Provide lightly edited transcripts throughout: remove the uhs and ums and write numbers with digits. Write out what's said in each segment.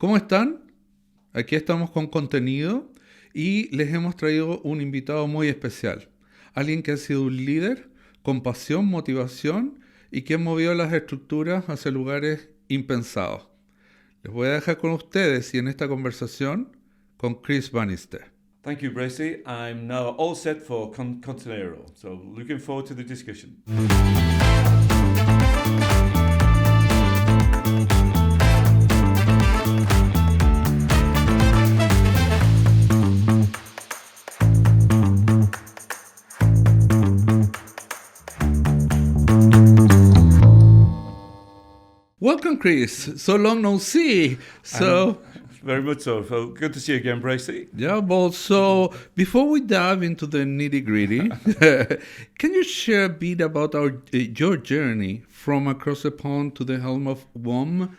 ¿Cómo están? Aquí estamos con contenido y les hemos traído un invitado muy especial. Alguien que ha sido un líder con pasión, motivación y que ha movido las estructuras hacia lugares impensados. Les voy a dejar con ustedes y en esta conversación con Chris Bannister. Thank you, Bracey. I'm now all set for Con Contenido, so looking forward to the discussion. Welcome, Chris. So long no see. Very much so. So good to see you again, Bracey. Yeah, well, so before we dive into the nitty-gritty, can you share a bit about your journey from across the pond to the helm of WOM,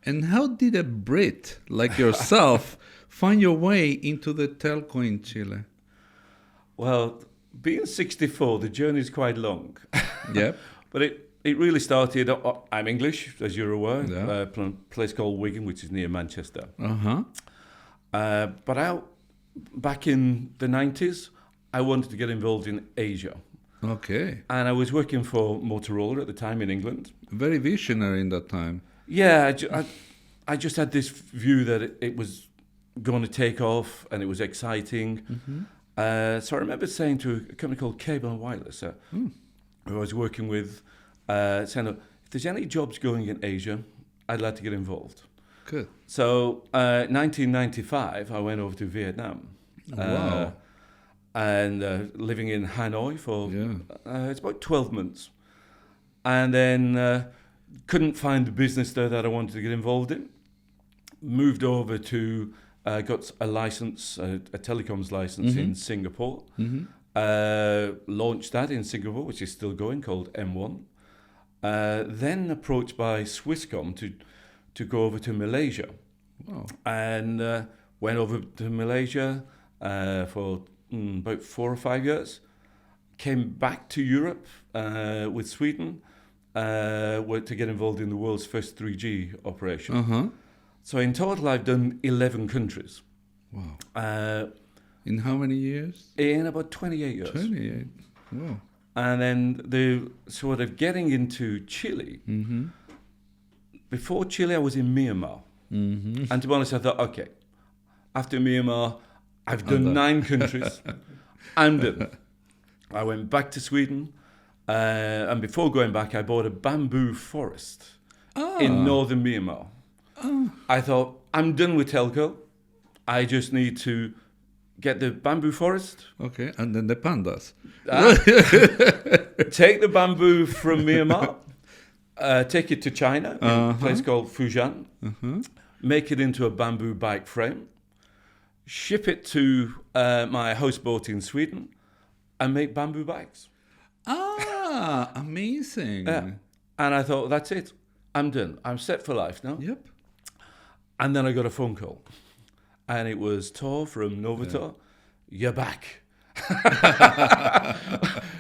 and how did a Brit like yourself find your way into the telco in Chile? Well, being 64, the journey is quite long. Yep. But it really started, I'm English, as you're aware, Yeah. a place called Wigan, which is near Manchester. Uh-huh. But back in the 90s, I wanted to get involved in Asia. Okay. And I was working for Motorola at the time in England. Very visionary in that time. Yeah, I just had this view that it was going to take off and it was exciting. Mm-hmm. So I remember saying to a company called Cable and Wireless, who I was working with, saying, if there's any jobs going in Asia, I'd like to get involved. Good. So 1995, I went over to Vietnam. Wow. And living in Hanoi for it's about 12 months. And then couldn't find the business there that I wanted to get involved in. Moved over to, got a license, a telecoms license in Singapore. Mm-hmm. Launched that in Singapore, which is still going, called M1. Then approached by Swisscom to go over to Malaysia. Wow. And went over to Malaysia for about 4 or 5 years. Came back to Europe with Sweden to get involved in the world's first 3G operation. Uh-huh. So in total, I've done 11 countries. Wow. In how many years? In about 28 years. 28. Wow. And then the sort of getting into Chile. Mm-hmm. Before Chile, I was in Myanmar. Mm-hmm. And to be honest, I thought, okay, after Myanmar, I've done 9 countries. I'm done. I went back to Sweden. And before going back, I bought a bamboo forest in northern Myanmar. I thought, I'm done with telco. I just need to get the bamboo forest. Okay, and then the pandas. Take the bamboo from Myanmar, take it to China, in a place called Fujian, make it into a bamboo bike frame, ship it to my houseboat in Sweden, and make bamboo bikes. Amazing. Yeah. And I thought, that's it. I'm done. I'm set for life now. Yep. And then I got a phone call. And it was Tor from Novator. You're back.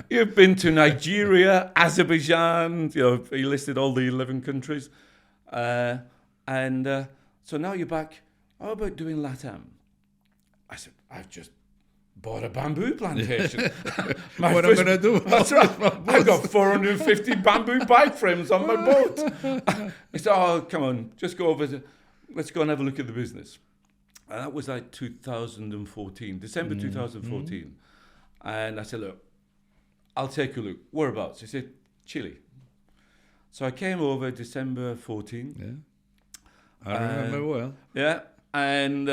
You've been to Nigeria, Azerbaijan, he listed all the 11 countries. So now you're back. How about doing LATAM? I said, I've just bought a bamboo plantation. What am I going to do? That's right. I've got 450 bamboo bike frames on my boat. He said, oh, come on, just go over let's go and have a look at the business. And that was like 2014, December 2014. And I said, look, I'll take a look. Whereabouts? He said, Chile. So I came over December 14. Yeah. I remember well. Yeah. And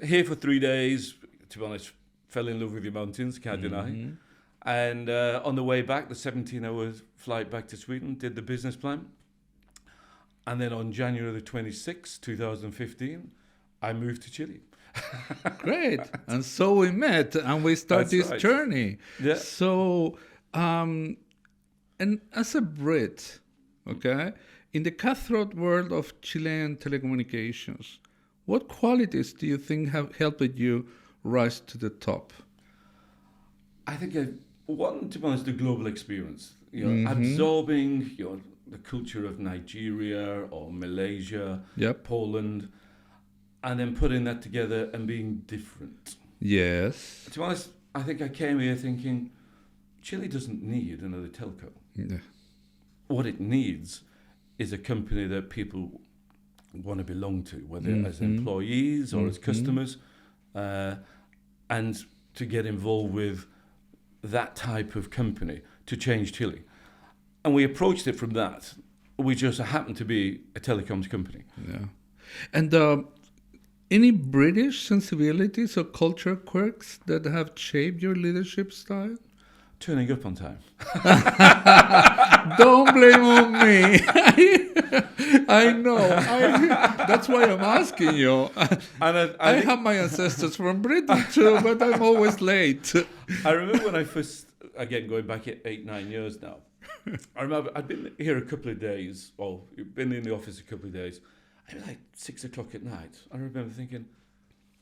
here for 3 days, to be honest, fell in love with the mountains, can't deny. And on the way back, the 17-hour flight back to Sweden, did the business plan. And then on January the 26th, 2015, I moved to Chile. Great. And so we met and we started this journey. Yeah. So, and as a Brit, okay, in the cutthroat world of Chilean telecommunications, what qualities do you think have helped you rise to the top? I think one, to be honest, the global experience, absorbing, the culture of Nigeria or Malaysia, Yep. Poland, and then putting that together and being different. Yes. To be honest, I think I came here thinking Chile doesn't need another telco. Yeah. What it needs is a company that people want to belong to, whether as employees or as customers, and to get involved with that type of company to change Chile. And we approached it from that. We just happened to be a telecoms company. Yeah. And any British sensibilities or culture quirks that have shaped your leadership style? Turning up on time. Don't blame on me. I know. That's why I'm asking you. And I have my ancestors from Britain too, but I'm always late. I remember when I first, again, going back 8-9 years now, I remember I'd been here a couple of days, or been in the office a couple of days. It was like 6 o'clock at night. I remember thinking,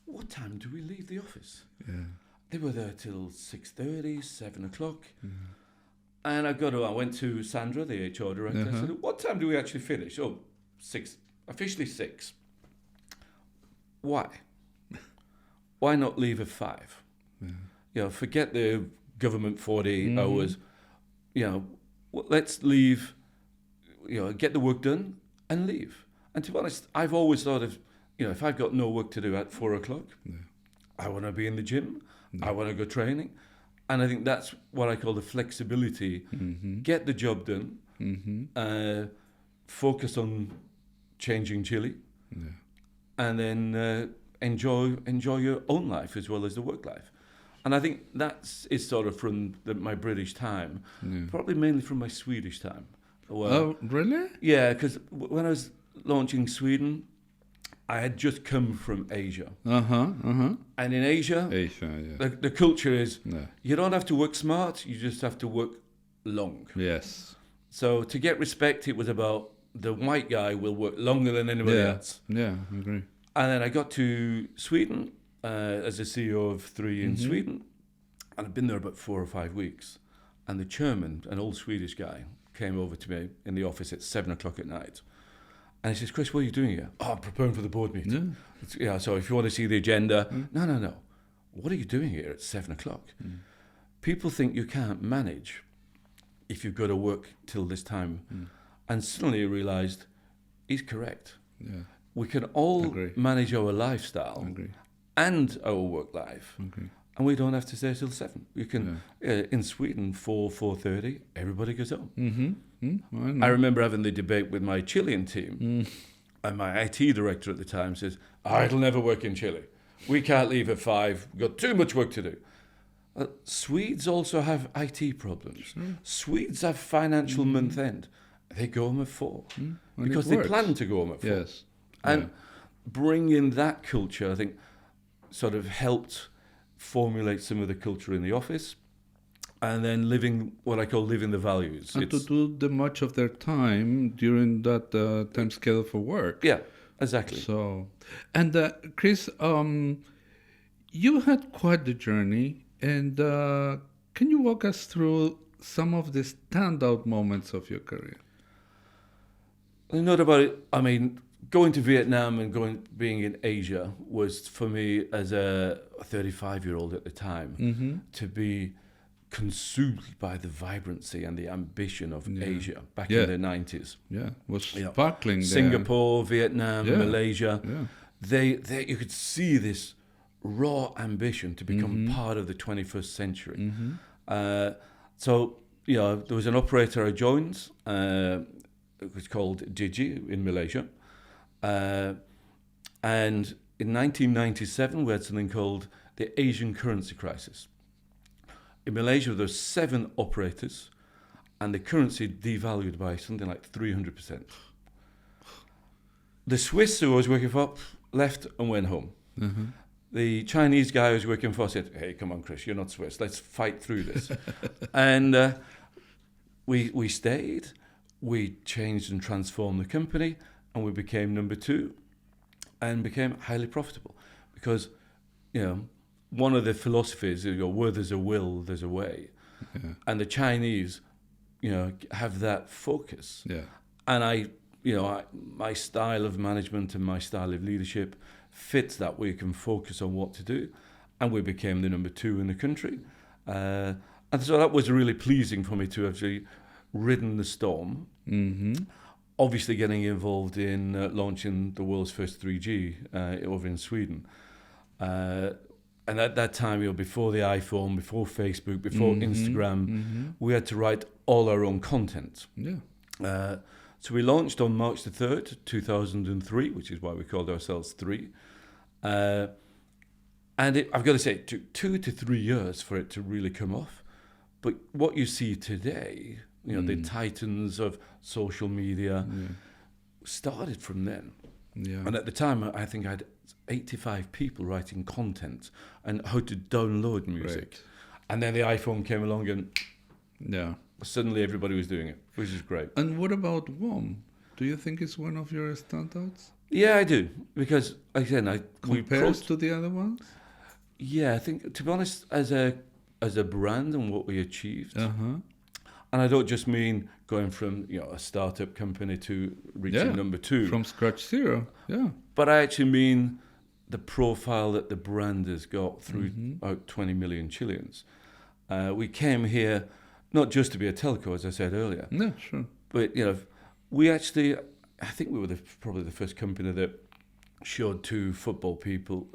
what time do we leave the office? Yeah. They were there till 6:30, 7 o'clock. And I went to Sandra, the HR director. I said, what time do we actually finish? Oh, 6, officially 6. Why? Why not leave at 5? Yeah. Forget the government 40 hours. Let's leave, get the work done and leave. And to be honest, I've always thought of, if I've got no work to do at 4 o'clock, I want to be in the gym. I want to go training. And I think that's what I call the flexibility. Get the job done. Focus on changing Chile. And then enjoy your own life as well as the work life. And I think is sort of from my British time, probably mainly from my Swedish time. Oh, really? Yeah, because when I was launching Sweden, I had just come from Asia. And in Asia, the culture is you don't have to work smart, you just have to work long. Yes. So to get respect, it was about the white guy will work longer than anybody else. Yeah, I agree. And then I got to Sweden as a CEO of 3 in Sweden. And I'd been there about 4 or 5 weeks. And the chairman, an old Swedish guy, came over to me in the office at 7 o'clock at night. And he says, Chris, what are you doing here? Oh, I'm preparing for the board meeting. So if you want to see the agenda, no. What are you doing here at 7 o'clock? People think you can't manage if you've got to work till this time. And suddenly I realized he's correct. Yeah. We can all manage our lifestyle and our work life. And we don't have to stay till 7. You can, in Sweden, 4:30, everybody goes home. I remember having the debate with my Chilean team, and my IT director at the time says, it'll never work in Chile. We can't leave at 5. We've got too much work to do. Swedes also have IT problems. Swedes have financial month end. They go home at 4 because they plan to go home at 4. Yes. And bringing that culture, I think, sort of helped formulate some of the culture in the office, and then living what I call living the values. And to do the much of their time during that time schedule for work. Yeah, exactly. So, and Chris, you had quite the journey, and can you walk us through some of the standout moments of your career? Not about it. I mean, going to Vietnam and being in Asia was for me as a 35-year-old at the time to be consumed by the vibrancy and the ambition of Asia back in the 90s. Yeah, it was sparkling there. Singapore, Vietnam, Malaysia. Yeah. They you could see this raw ambition to become part of the 21st century. So, there was an operator I joined. It was called Digi in Malaysia. And in 1997, we had something called the Asian currency crisis. In Malaysia, there were 7 operators, and the currency devalued by something like 300%. The Swiss who I was working for left and went home. The Chinese guy I was working for said, hey, come on, Chris, you're not Swiss. Let's fight through this. And we stayed. We changed and transformed the company, and we became number 2 and became highly profitable because, one of the philosophies is, where there's a will, there's a way. And the Chinese, have that focus. And my style of management and my style of leadership fits that. We can focus on what to do, and we became the number 2 in the country. And so that was really pleasing for me to have actually ridden the storm. Mm-hmm. Obviously getting involved in launching the world's first 3G over in Sweden. And at that time, before the iPhone, before Facebook, before Instagram, we had to write all our own content. Yeah. So we launched on March the 3rd, 2003, which is why we called ourselves 3. And I've got to say, it took 2 to 3 years for it to really come off. But what you see today, the titans of social media, started from then. Yeah. And at the time, I think I had 85 people writing content and how to download music. Right. And then the iPhone came along and Yeah. suddenly everybody was doing it, which is great. And what about WOM? Do you think it's one of your standouts? Yeah, I do. Because, again, Compares to the other ones? Yeah, I think, to be honest, as a brand and what we achieved, Uh-huh. and I don't just mean going from a startup company to reaching number 2. From scratch zero. Yeah. But I actually mean the profile that the brand has got through about 20 million Chileans. We came here not just to be a telco, as I said earlier, Yeah, sure. but we actually, I think we were probably the first company that showed 2 football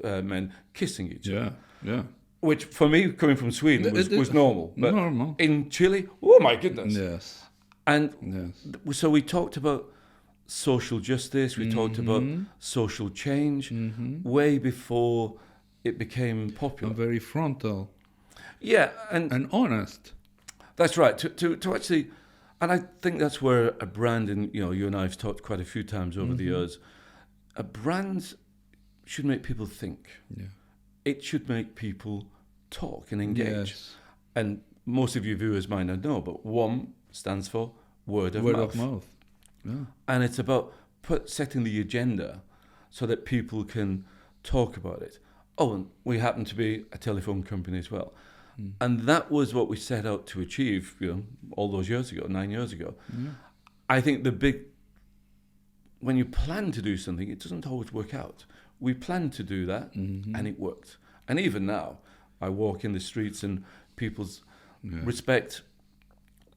men kissing each other. Yeah. Which for me, coming from Sweden, was normal. But normal. in Chile, oh my goodness. Yes. And Yes. so we talked about social justice, we talked about social change way before it became popular. And very frontal Yeah, and honest. that's right. To actually, and I think that's where a brand, and you and I have talked quite a few times over the years, a brand should make people think. Yeah. It should make people talk and engage. Yes. And most of your viewers might not know, but WOM stands for word of mouth. Yeah. And it's about setting the agenda so that people can talk about it. Oh, and we happen to be a telephone company as well. And that was what we set out to achieve, all those years ago, 9 years ago. Yeah. I think when you plan to do something, it doesn't always work out. We planned to do that, and it worked. And even now, I walk in the streets and people respect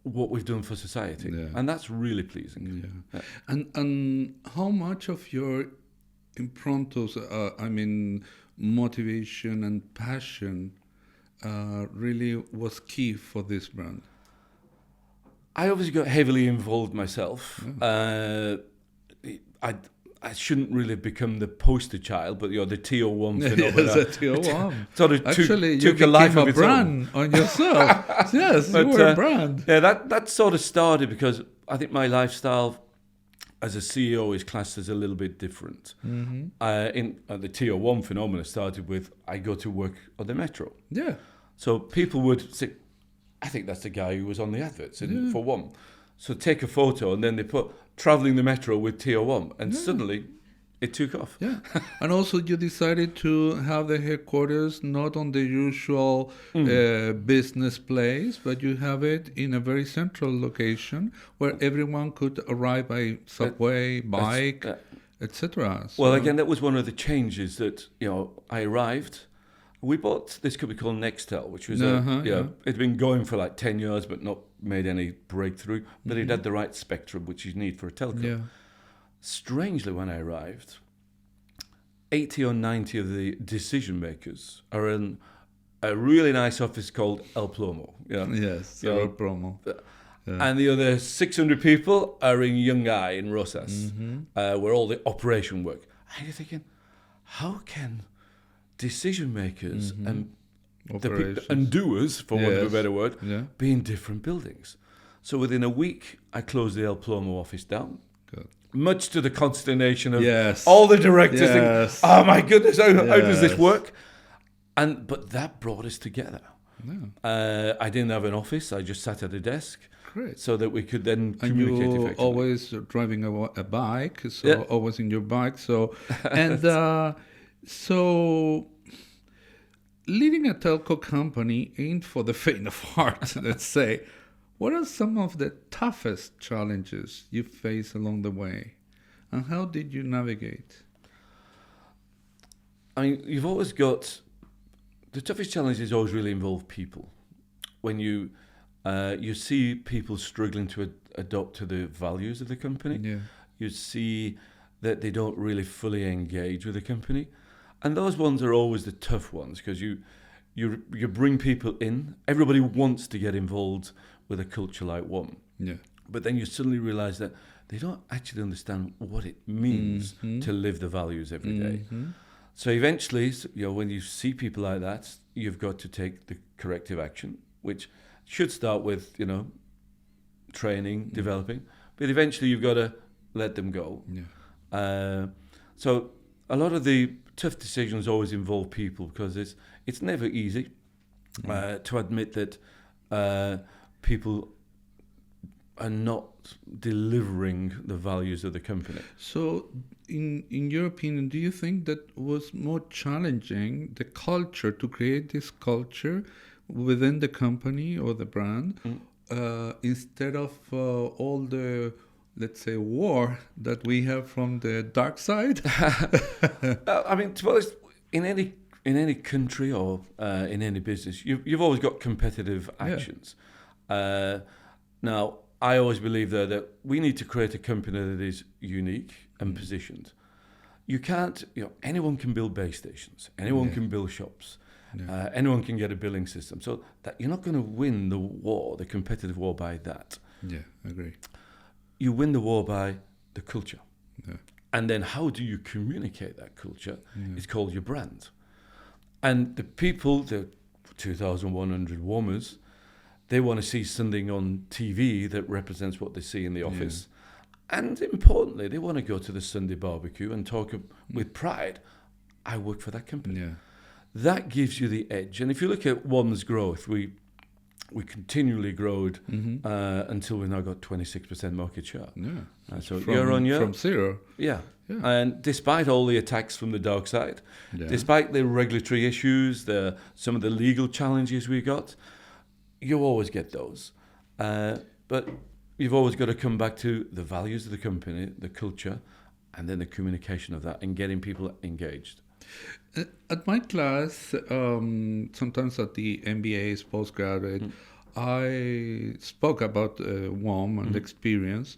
what we've done for society. Yeah. And that's really pleasing. Yeah. And how much of your improntos, motivation and passion, really was key for this brand? I obviously got heavily involved myself. I shouldn't really become the poster child, but the TO1 phenomenon. Yes, the TO1. Sort of Actually, took you a life became of a its own. brand on yourself. Yes, But, you were a brand. Yeah, that sort of started because I think my lifestyle as a CEO is classed as a little bit different. The TO1 phenomenon started with I go to work on the metro. Yeah. So people would say, I think that's the guy who was on the adverts for WOM. So take a photo and then they put traveling the metro with TO1 and suddenly it took off. Yeah. And also you decided to have the headquarters not on the usual business place, but you have it in a very central location where everyone could arrive by subway, bike, etc. Well, again, that was one of the changes that, I arrived. We bought this company called Nextel, which was it'd been going for like 10 years, but not made any breakthrough. But it had the right spectrum, which you need for a telco. Yeah. Strangely, when I arrived, 80 or 90 of the decision makers are in a really nice office called El Plomo. Yes, El Plomo. And the other 600 people are in Yungay in Rosas, where all the operation work. And you're thinking, how can decision makers and doers, for want of a better word, be in different buildings? So within a week, I closed the El Plomo office down. Good. Much to the consternation of all the directors. Think, oh my goodness, how does this work? But that brought us together. Yeah. I didn't have an office. I just sat at a desk. Great. So that we could then communicate and you effectively. Always driving a bike, so always in your bike. So so leading a telco company ain't for the faint of heart. Let's say. What are some of the toughest challenges you face along the way? And how did you navigate? I mean, you've always got the toughest challenges always really involve people. When you see people struggling to adopt to the values of the company, Yeah. you see that they don't really fully engage with the company, and those ones are always the tough ones because you bring people in. Everybody wants to get involved with a culture like WOM, Yeah. but then you suddenly realise that they don't actually understand what it means to live the values every day. So eventually, when you see people like that, you've got to take the corrective action, which should start with, training, developing, but eventually you've got to let them go. Yeah. So a lot of the tough decisions always involve people because it's never easy to admit that people are not delivering the values of the company. So, in your opinion, do you think that was more challenging the culture to create this culture within the company or the brand instead of all the, let's say, war that we have from the dark side? I mean, to be honest, in any country or in any business, you've always got competitive actions. Now, I always believe that we need to create a company that is unique and positioned. You can't, anyone can build base stations, anyone can build shops, anyone can get a billing system. So that you're not going to win the war, the competitive war, by that. Yeah, I agree. You win the war by the culture. Yeah. And then how do you communicate that culture? It's called your brand. And the people, the 2,100 WOMers, they want to see something on TV that represents what they see in the office. And importantly, they want to go to the Sunday barbecue and talk with pride, I work for that company. Yeah. That gives you the edge. And if you look at WOM's growth, we continually growed until we've now got 26% market share. Yeah. So year on year. From zero. Yeah. Yeah. And despite all the attacks from the dark side, despite the regulatory issues, some of the legal challenges we got, you always get those. But you've always got to come back to the values of the company, the culture, and then the communication of that and getting people engaged. At my class, sometimes at the MBA's postgraduate, I spoke about WOM and experience.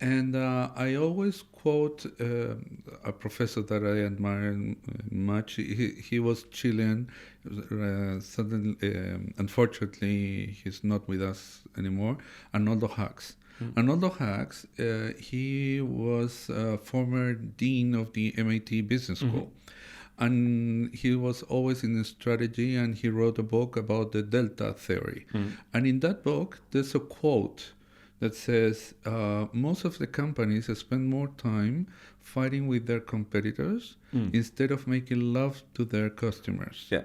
And I always quote a professor that I admire much. He was Chilean. Suddenly, unfortunately, he's not with us anymore. Arnoldo Hacks. Arnoldo Hacks, he was former dean of the MIT Business School. And he was always in strategy, and he wrote a book about the Delta theory. And in that book, there's a quote that says, most of the companies spend more time fighting with their competitors instead of making love to their customers. Yeah.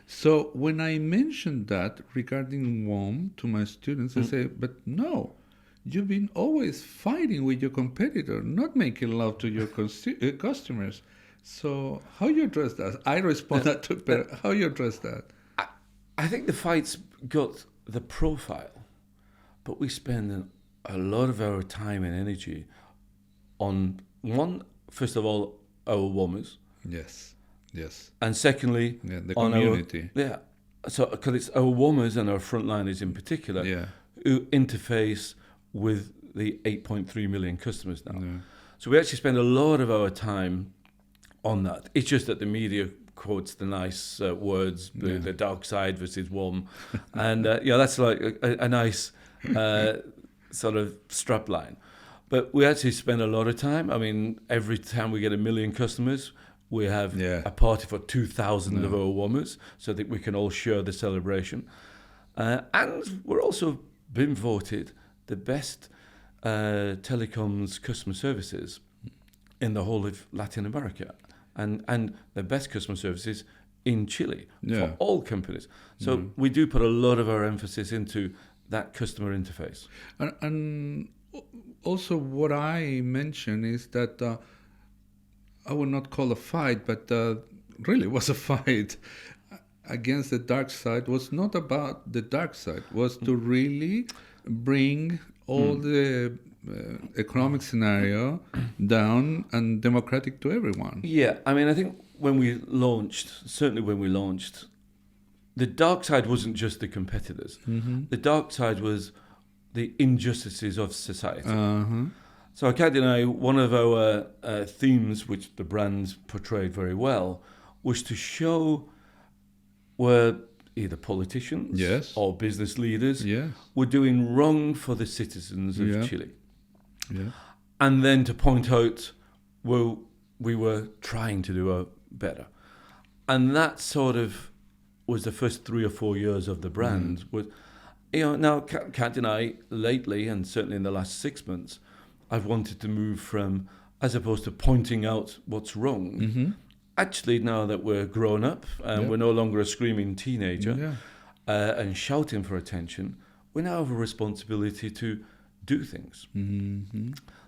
So when I mentioned that regarding WOM to my students, they say, but no, you've been always fighting with your competitor, not making love to your customers. So how you address that? I respond that to, but how you address that? I think the fight's got the profile, but we spend a lot of our time and energy on first of all, our WOMers. Yes. And secondly, the community. So because it's our WOMers and our frontliners in particular who interface with the 8.3 million customers now. So we actually spend a lot of our time on that. It's just that the media quotes the nice words, the dark side versus WOM, and that's like a nice sort of strap line. But we actually spend a lot of time. I mean, every time we get 1 million customers, we have a party for 2,000 of our WOMers so that we can all share the celebration. And we're also been voted the best telecoms customer services in the whole of Latin America. And the best customer services in Chile for all companies. So we do put a lot of our emphasis into that customer interface. And also what I mention is that I would not call a fight, but really was a fight. against the dark side was not about the dark side, was to really bring all the economic scenario down and democratic to everyone. Yeah, I mean, I think certainly when we launched, the dark side wasn't just the competitors. The dark side was the injustices of society. So I can't deny one of our themes, which the brand portrayed very well, was to show where either politicians or business leaders were doing wrong for the citizens of Chile. And then to point out where we were trying to do better. And that sort of was the first 3 or 4 years of the brand. Now, can't deny, lately, and certainly in the last 6 months, I've wanted to move from, as opposed to pointing out what's wrong, actually now that we're grown up and we're no longer a screaming teenager and shouting for attention, we now have a responsibility to do things.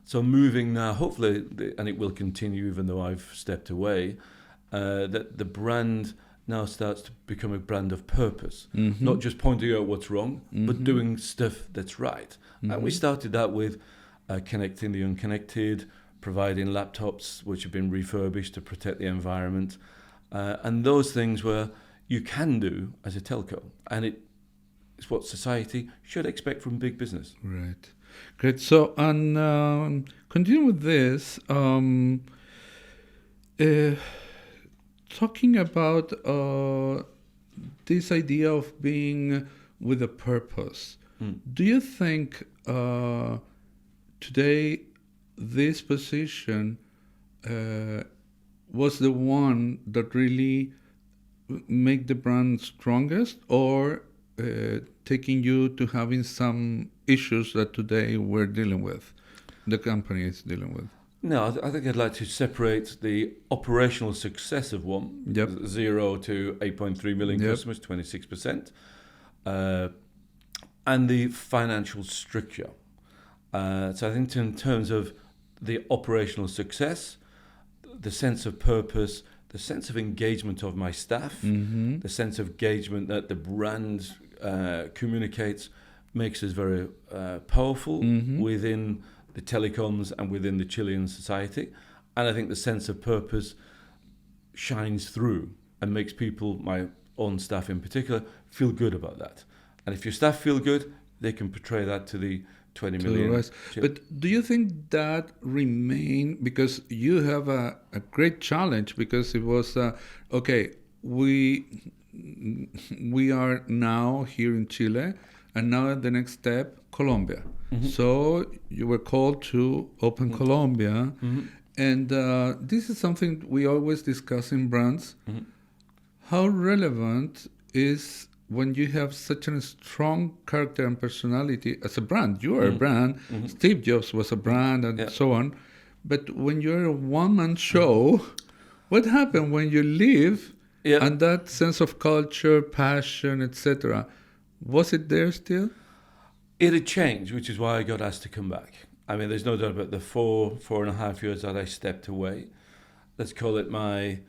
So moving now, hopefully, and it will continue even though I've stepped away, that the brand now starts to become a brand of purpose, not just pointing out what's wrong, but doing stuff that's right. And we started that with connecting the unconnected, providing laptops which have been refurbished to protect the environment, and those things where you can do as a telco, and it's what society should expect from big business. Right. Great. So, and continue with this. Talking about this idea of being with a purpose, do you think today this position was the one that really make the brand strongest, or taking you to having some issues that today we're dealing with, the company is dealing with? No, I think I'd like to separate the operational success of WOM, 0 to 8.3 million customers, 26%, and the financial structure. So I think in terms of the operational success, the sense of purpose, the sense of engagement of my staff, the sense of engagement that the brand communicates makes us very powerful within the telecoms and within the Chilean society. And I think the sense of purpose shines through and makes people, my own staff in particular, feel good about that. And if your staff feel good, they can portray that to the 20 million. But do you think that remain, because you have a great challenge, because it was, we are now here in Chile, and now the next step, Colombia. So you were called to open Colombia, and this is something we always discuss in brands. How relevant is when you have such a strong character and personality as a brand? You are a brand. Steve Jobs was a brand, and so on. But when you're a one-man show, what happened when you leave? And that sense of culture, passion, etc., was it there still? It had changed, which is why I got asked to come back. I mean, there's no doubt about the 4.5 years that I stepped away. Let's call it my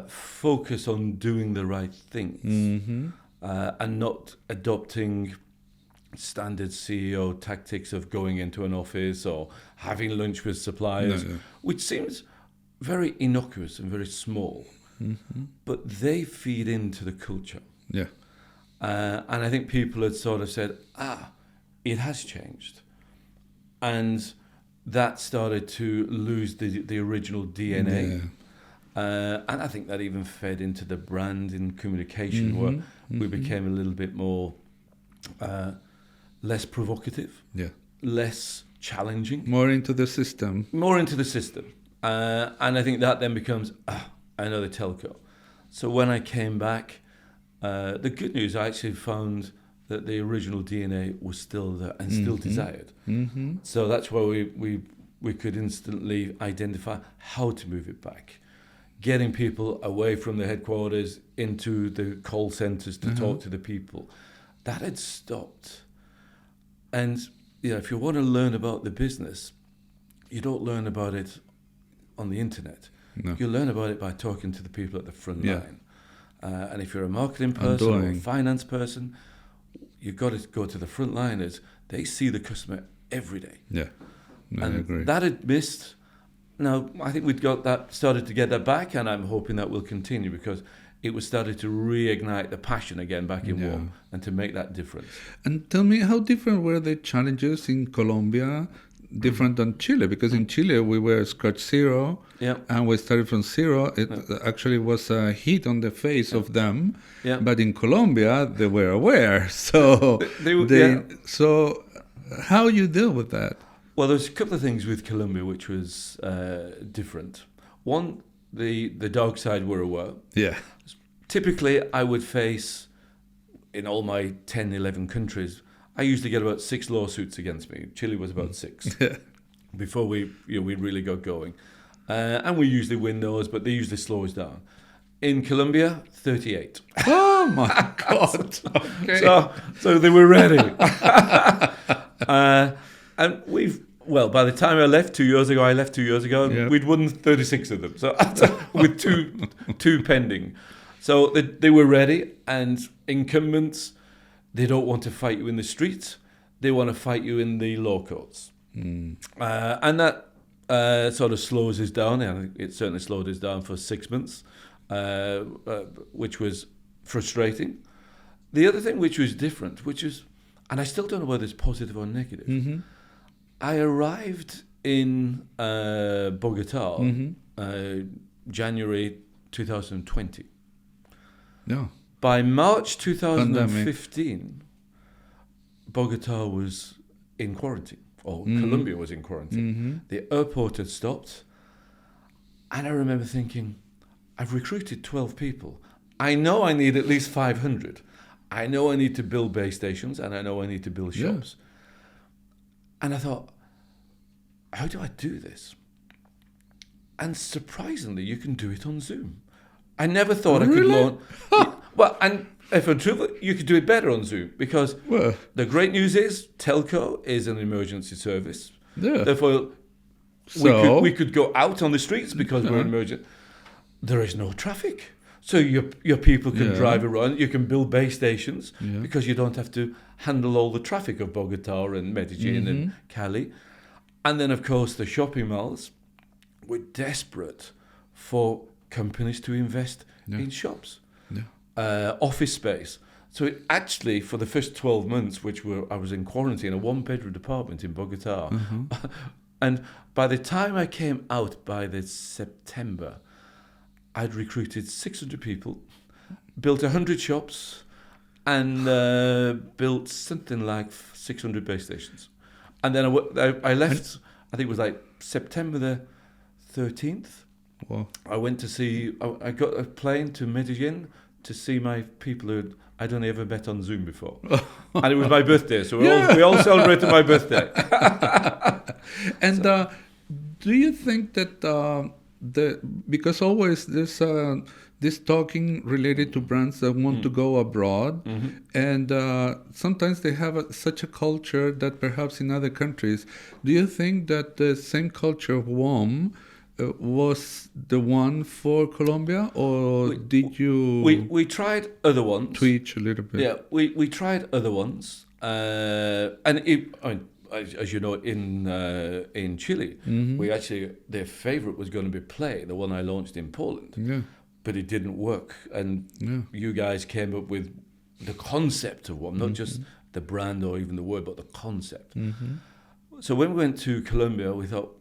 focus on doing the right things and not adopting standard CEO tactics of going into an office or having lunch with suppliers, which seems very innocuous and very small, but they feed into the culture. And I think people had sort of said, it has changed. And that started to lose the original DNA. And I think that even fed into the brand in communication, where we became a little bit more less provocative, less challenging. More into the system. And I think that then becomes another telco. So when I came back, the good news, I actually found that the original DNA was still there and still desired. So that's why we could instantly identify how to move it back. Getting people away from the headquarters into the call centers to talk to the people. That had stopped. And if you want to learn about the business, you don't learn about it on the internet. You learn about it by talking to the people at the front line. And if you're a marketing person or a finance person, you've got to go to the front liners. They see the customer every day. Yeah, I agree. That had missed. Now, I think we've got that, started to get that back, and I'm hoping that will continue because it was started to reignite the passion again back in WOM and to make that difference. And tell me, how different were the challenges in Colombia, different than Chile? Because in Chile, we were scratch zero, and we started from zero. It actually was a hit on the face of them. Yeah. But in Colombia, they were aware. So, so how you deal with that? Well, there's a couple of things with Colombia which was different. One, the dark side were aware. Yeah. Typically, I would face, in all my 10, 11 countries, I usually get about 6 lawsuits against me. Chile was about 6 before we really got going. And we usually win those, but they usually slow us down. In Colombia, 38. Oh, my God. Okay. So they were ready. And by the time I left 2 years ago, we'd won 36 of them. So with two pending. So they were ready, and incumbents, they don't want to fight you in the streets. They want to fight you in the law courts. And that sort of slows us down. And it certainly slowed us down for 6 months, which was frustrating. The other thing which was different, and I still don't know whether it's positive or negative, I arrived in Bogota January 2020. Yeah. By March 2015, Bogota was in quarantine, or Colombia was in quarantine. The airport had stopped. And I remember thinking, I've recruited 12 people. I know I need at least 500. I know I need to build base stations, and I know I need to build shops. And I thought, how do I do this? And surprisingly, you can do it on Zoom. I never thought I could learn. Well, and if I'm truthful, you could do it better on Zoom because the great news is telco is an emergency service. Yeah. Therefore, we could go out on the streets because we're emergent. There is no traffic. So your people can drive around. You can build base stations because you don't have to handle all the traffic of Bogota and Medellin and Cali. And then, of course, the shopping malls were desperate for companies to invest in shops, office space. So it actually, for the first 12 months, I was in quarantine, a 1-bedroom apartment in Bogota. And by the time I came out by the September, I'd recruited 600 people, built 100 shops, and built something like 600 base stations. And then I left, I think it was like September the 13th. Wow. I went to see, I got a plane to Medellin to see my people who I'd only ever met on Zoom before. And it was my birthday, so we all celebrated my birthday. And do you think that because always there's this talking related to brands that want to go abroad, and sometimes they have such a culture that perhaps in other countries, do you think that the same culture of WOM was the one for Colombia, or did you? We tried other ones. Tweak a little bit. Yeah, we tried other ones, as you know, in Chile, we actually, their favorite was going to be Play, the one I launched in Poland. Yeah. But it didn't work, and you guys came up with the concept of WOM, not just the brand or even the word, but the concept. So when we went to Colombia, we thought,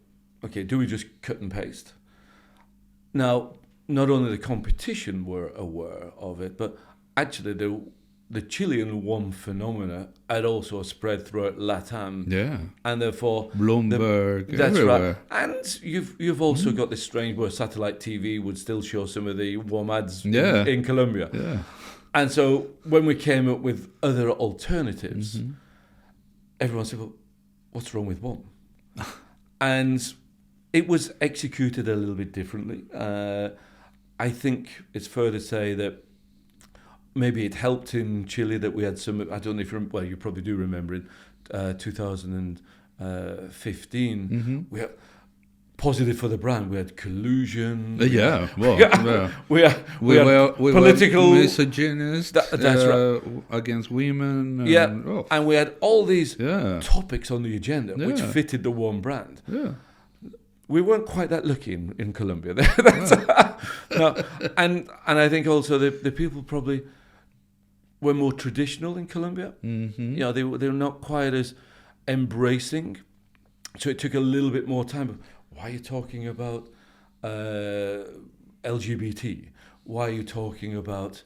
okay, do we just cut and paste? Now, not only the competition were aware of it, but actually the Chilean WOM phenomena had also spread throughout LATAM. Yeah. And therefore Bloomberg, that's everywhere. Right. And you've also got this strange where satellite TV would still show some of the WOM ads in Colombia. Yeah. And so when we came up with other alternatives, everyone said, well, what's wrong with WOM? And it was executed a little bit differently. I think it's fair to say that maybe it helped in Chile that we had some, I don't know if you probably do remember it, 2015. positive for the brand. We had collusion. Yeah, well, we had political misogynist. That's right. Against women. And we had all these Yeah. topics on the agenda which Yeah. fitted the WOM brand. Yeah. We weren't quite that lucky in Colombia. No, and I think also the people probably were more traditional in Colombia. Mm-hmm. You know, they were not quite as embracing. So it took a little bit more time. Why are you talking about LGBT? Why are you talking about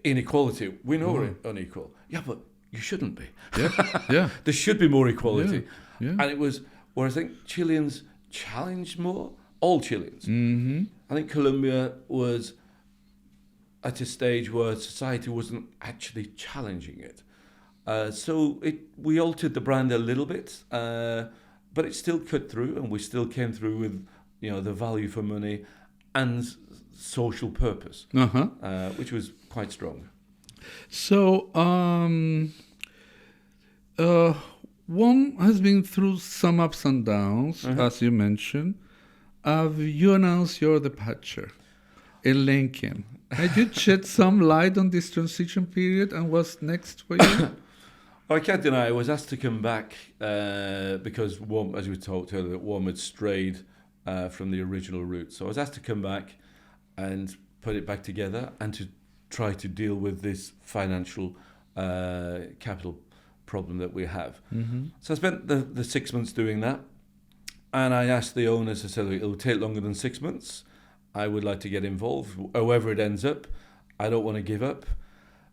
inequality? We know we're unequal. Yeah, but you shouldn't be. Yeah. There should be more equality. Yeah. And it was where I think Chileans challenged more. All Chileans. Mm-hmm. I think Colombia was at a stage where society wasn't actually challenging it. So we altered the brand a little bit, but it still cut through, and we still came through with, you know, the value for money and social purpose, which was quite strong. So, WOM has been through some ups and downs, as you mentioned. You announced your departure in LinkedIn. Had you shed some light on this transition period and what's next for you? I can't deny I was asked to come back because WOM, as we talked earlier, WOM had strayed from the original route. So I was asked to come back and put it back together and to try to deal with this financial capital problem that we have. Mm-hmm. So I spent the 6 months doing that. And I asked the owners, I said, it will take longer than 6 months. I would like to get involved. However it ends up, I don't want to give up.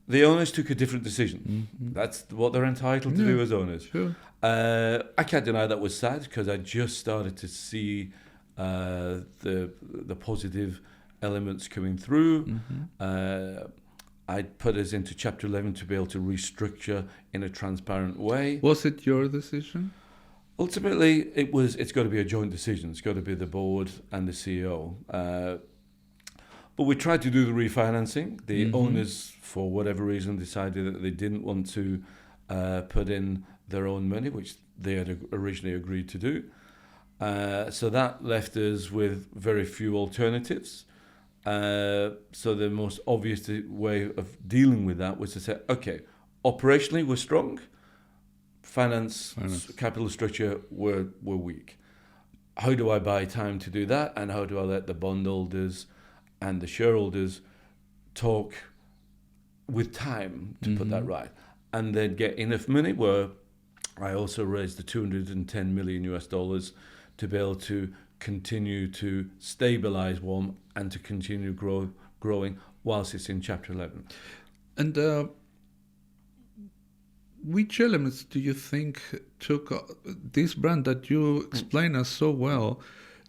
The owners took a different decision. Mm-hmm. That's what they're entitled to do as owners. Sure. I can't deny that was sad because I just started to see the positive elements coming through. Mm-hmm. I put us into Chapter 11 to be able to restructure in a transparent way. Was it your decision? Ultimately, it's got to be a joint decision. It's got to be the board and the CEO. But we tried to do the refinancing. The owners, for whatever reason, decided that they didn't want to put in their own money, which they had originally agreed to do. So that left us with very few alternatives. So the most obvious way of dealing with that was to say, okay, operationally we're strong. Finance. Capital structure were weak. How do I buy time to do that? And how do I let the bondholders and the shareholders talk with time to put that right? And then get enough money where I also raised the $210 million to be able to continue to stabilize WOM and to continue growing whilst it's in Chapter 11. And which elements do you think took this brand that you explain us so well,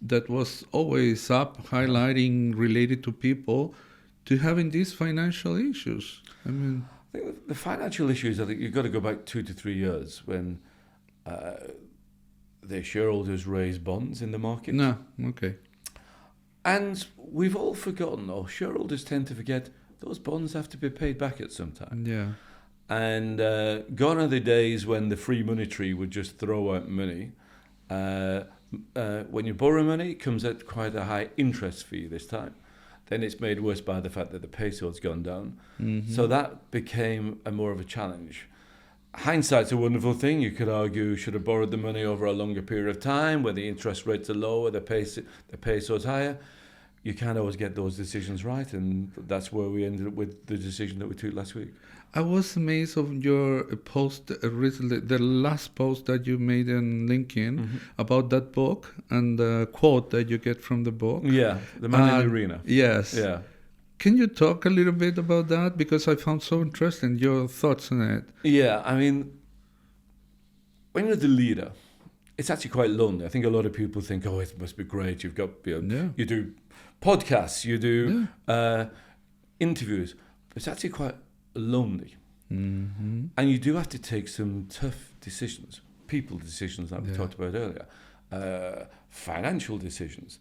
that was always up, highlighting, related to people, to having these financial issues? I mean, I think the financial issues, I think you've got to go back 2 to 3 years when the shareholders raised bonds in the market. No, okay. And we've all forgotten, or shareholders tend to forget, those bonds have to be paid back at some time. Yeah. And gone are the days when the free money tree would just throw out money. When you borrow money, it comes at quite a high interest fee this time. Then it's made worse by the fact that the peso has gone down. Mm-hmm. So that became more of a challenge. Hindsight's a wonderful thing. You could argue should have borrowed the money over a longer period of time where the interest rates are lower, the peso is higher. You can't always get those decisions right, and that's where we ended up with the decision that we took last week. I was amazed of your post recently, the last post that you made in LinkedIn about that book and the quote that you get from the book. Yeah, the man in the arena. Yes. Yeah. Can you talk a little bit about that? Because I found so interesting your thoughts on it. Yeah, I mean, when you're the leader, it's actually quite lonely. I think a lot of people think, oh, it must be great. You've got, you do podcasts, you do interviews. But it's actually quite lonely. Mm-hmm. And you do have to take some tough decisions, people decisions like we talked about earlier, financial decisions.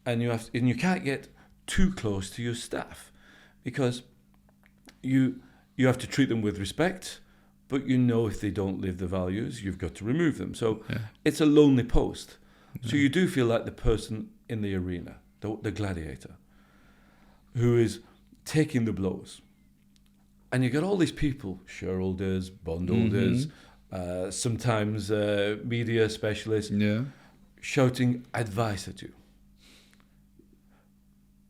And you can't get too close to your staff because you have to treat them with respect, but if they don't live the values, you've got to remove them. So it's a lonely post. So you do feel like the person in the arena, the gladiator, who is taking the blows. And you got all these people, shareholders, bondholders, sometimes media specialists, shouting advice at you.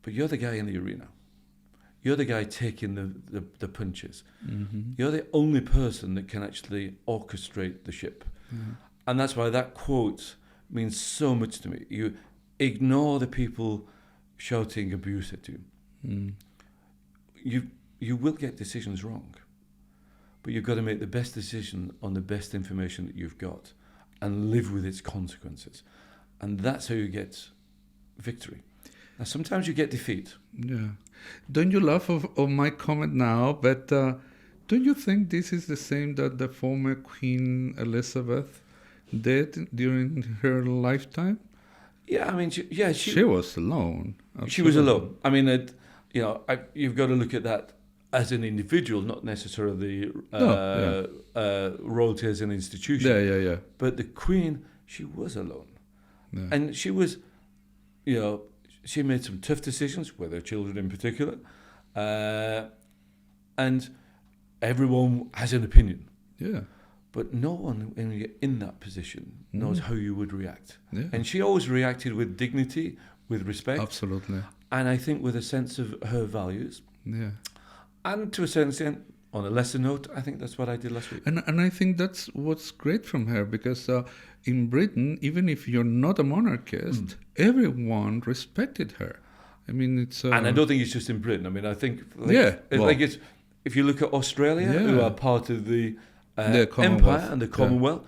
But you're the guy in the arena. You're the guy taking the punches. You're the only person that can actually orchestrate the ship. And that's why that quote means so much to me. You ignore the people shouting abuse at you. You will get decisions wrong. But you've got to make the best decision on the best information that you've got and live with its consequences. And that's how you get victory. Now, sometimes you get defeat. Yeah. Don't you laugh of my comment now, but don't you think this is the same that the former Queen Elizabeth did during her lifetime? Yeah, I mean, she was alone. Absolutely. She was alone. I mean, you've got to look at that as an individual, not necessarily royalty as an institution. Yeah. But the Queen, she was alone. Yeah. And she was, she made some tough decisions with her children in particular. And everyone has an opinion. Yeah. But no one, when you're in that position, knows how you would react. Yeah. And she always reacted with dignity, with respect. Absolutely. And I think with a sense of her values. Yeah. And to a certain extent, on a lesser note, I think that's what I did last week. And I think that's what's great from her, because in Britain, even if you're not a monarchist, everyone respected her. I mean, it's... and I don't think it's just in Britain. I mean, I think... it's if you look at Australia, who are part of the Empire and the Commonwealth,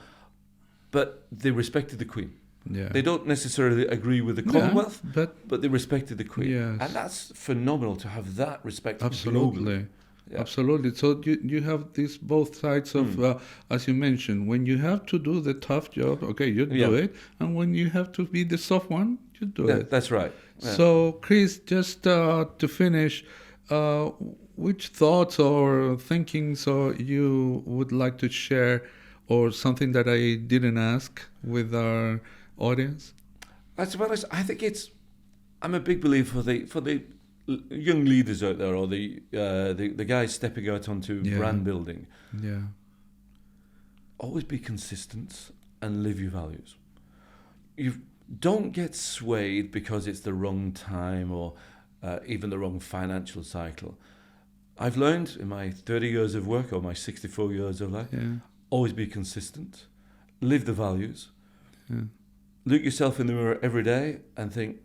but they respected the Queen. Yeah. They don't necessarily agree with the Commonwealth, but they respected the Queen. Yes. And that's phenomenal to have that respect. Absolutely. Yeah. Absolutely. So you have these both sides of, as you mentioned, when you have to do the tough job, you do it. And when you have to be the soft one, you do it. That's right. Yeah. So, Chris, just to finish, which thoughts or thinkings you would like to share, or something that I didn't ask with our audience? As well as I think I'm a big believer for the young leaders out there, or the guys stepping out onto brand building. Yeah. Always be consistent and live your values. You don't get swayed because it's the wrong time or even the wrong financial cycle. I've learned in my 30 years of work, or my 64 years of life, always be consistent, live the values, look yourself in the mirror every day and think,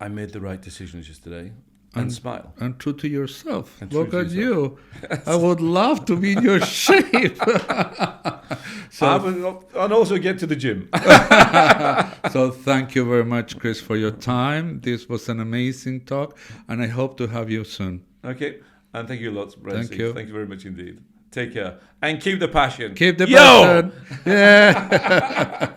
I made the right decisions yesterday, and smile. And true to yourself. Look at you. I would love to be in your shape. And also get to the gym. So thank you very much, Chris, for your time. This was an amazing talk, and I hope to have you soon. Okay. And thank you lots, Bracey. Thank you. Thank you very much indeed. Take care. And keep the passion. Keep the passion. Yeah.